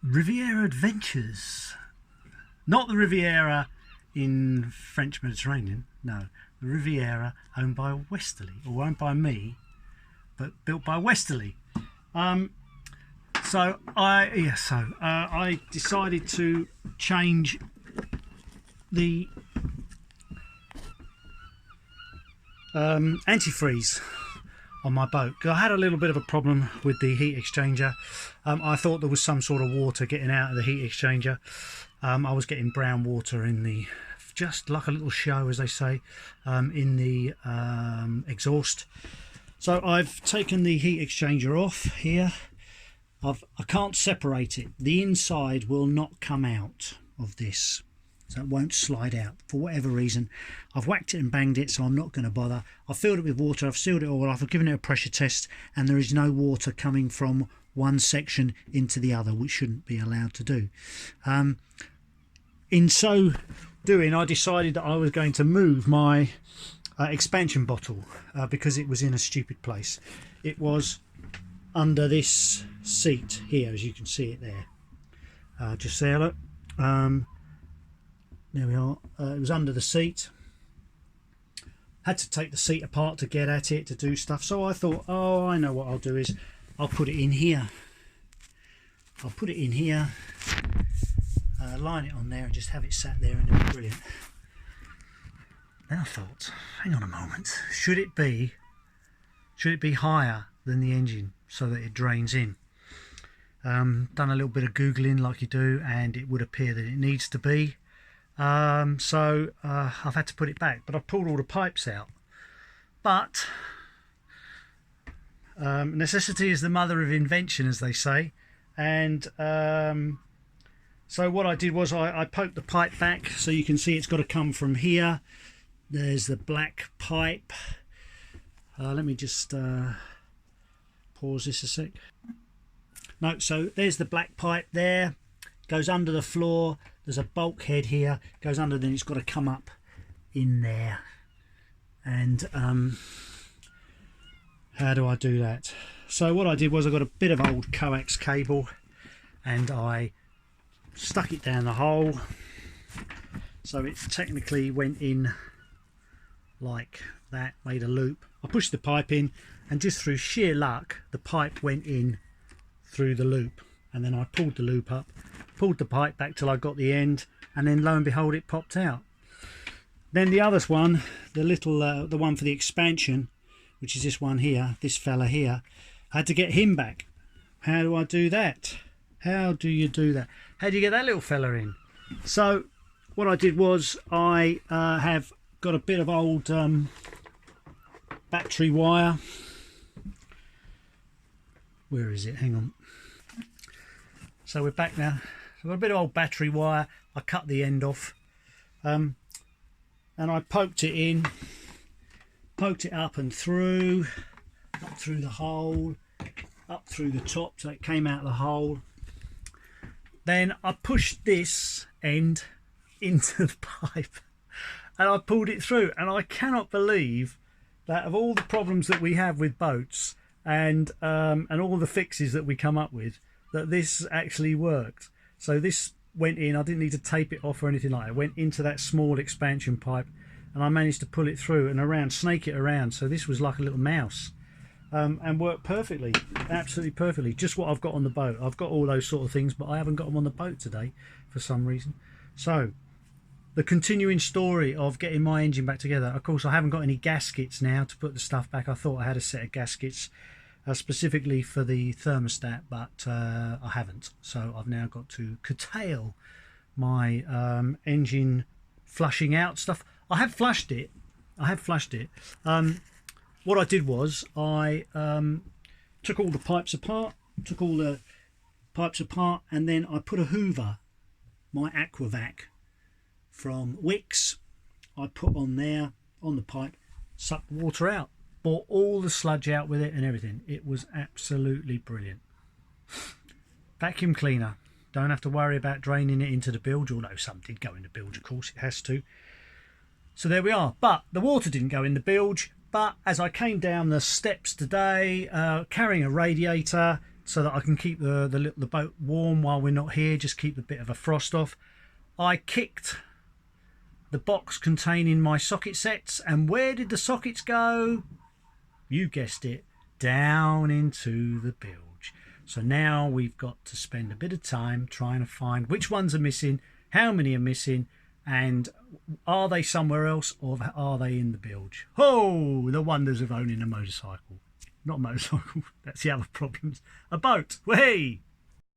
Riviera Adventures. Not the Riviera in French Mediterranean, no. The Riviera owned by Westerly, or owned by me, but built by Westerly. So I decided to change the antifreeze on my boat, because I had a little bit of a problem with the heat exchanger. I thought there was some sort of water getting out of the heat exchanger. I was getting brown water in the, just like a little show, as they say, in the exhaust. So I've taken the heat exchanger off here. I can't separate it. The inside will not come out of this, so it won't slide out for whatever reason. I've whacked it and banged it, so I'm not going to bother. I've filled it with water, I've sealed it all off, I've given it a pressure test, and there is no water coming from one section into the other, which shouldn't be allowed to do. In so doing, I decided that I was going to move my expansion bottle because it was in a stupid place. It was under this seat here, as you can see it there. Just there, look. There we are. It was under the seat. Had to take the seat apart to get at it, to do stuff. So I thought, oh, I know what I'll do is I'll put it in here. I'll put it in here, line it on there, and just have it sat there, and it'll be brilliant. Then I thought, hang on a moment, should it be higher than the engine so that it drains in? Done a little bit of googling like you do, and it would appear that it needs to be. So I've had to put it back, but I've pulled all the pipes out. But necessity is the mother of invention, as they say. And so what I did was I poked the pipe back, so you can see it's got to come from here. There's the black pipe. Let me just pause this a sec. No, so there's the black pipe there, goes under the floor. There's a bulkhead here, goes under, then it's got to come up in there. And how do I do that? So what I did was I got a bit of old coax cable and I stuck it down the hole, so it technically went in like that, made a loop. I pushed the pipe in, and just through sheer luck the pipe went in through the loop, and then I pulled the loop up, pulled the pipe back till I got the end, and then lo and behold it popped out. Then the other one, the little the one for the expansion, which is this one here, this fella here, I had to get him back. How do I do that? How do you do that? How do you get that little fella in? So what I did was I have got a bit of old battery wire. Where is it? Hang on. So we're back now. So I've got a bit of old battery wire. I cut the end off, and I poked it in, poked it up and through, up through the hole, up through the top, so it came out of the hole. Then I pushed this end into the pipe and I pulled it through, and I cannot believe that of all the problems that we have with boats and all the fixes that we come up with, that this actually worked. So this went in, I didn't need to tape it off or anything like that. It went into that small expansion pipe, and I managed to pull it through and around, snake it around, so this was like a little mouse, and worked perfectly, absolutely perfectly. Just what I've got on the boat. I've got all those sort of things, but I haven't got them on the boat today for some reason. So the continuing story of getting my engine back together. Of course, I haven't got any gaskets now to put the stuff back. I thought I had a set of gaskets specifically for the thermostat, but I haven't. So I've now got to curtail my engine flushing out stuff. I have flushed it. What I did was I took all the pipes apart, and then I put a hoover, my Aquavac from Wix, I put on there, on the pipe, sucked water out, brought all the sludge out with it and everything. It was absolutely brilliant. Vacuum cleaner, don't have to worry about draining it into the bilge, although some did go in the bilge, of course, it has to. So there we are, but the water didn't go in the bilge. But as I came down the steps today, carrying a radiator, so that I can keep the boat warm while we're not here, just keep a bit of a frost off. I kicked the box containing my socket sets, and where did the sockets go? You guessed it, down into the bilge. So now we've got to spend a bit of time trying to find which ones are missing, how many are missing, and are they somewhere else or are they in the bilge? Oh, the wonders of owning a motorcycle. Not a motorcycle, that's the other problems. A boat, hey!